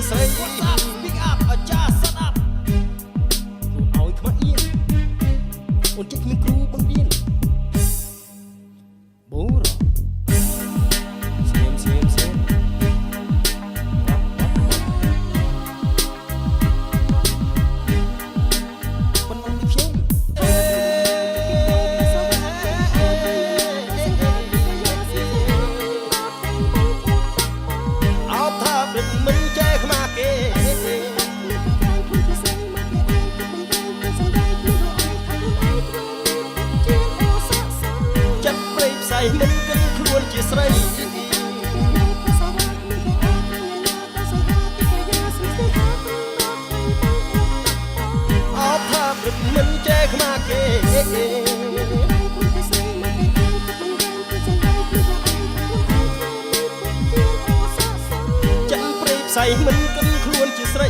ស្រីពីអាប់អាចារ្យសិនអាប់ឲ្យខ្មាស់អៀនអូនជិះគ្មានគ្រូបង្រៀនបូរសៀមប៉ុន្តែខ្ញុំអោបថាមិនចេះខ្មាស់គេចិត្តព្រៃផ្សៃមិនគិតខ្លួនជាស្រីអោបថាមិនចេះខ្មាស់គេចិត្តព្រៃផ្សៃមិនគិតខ្លួនជាស្រី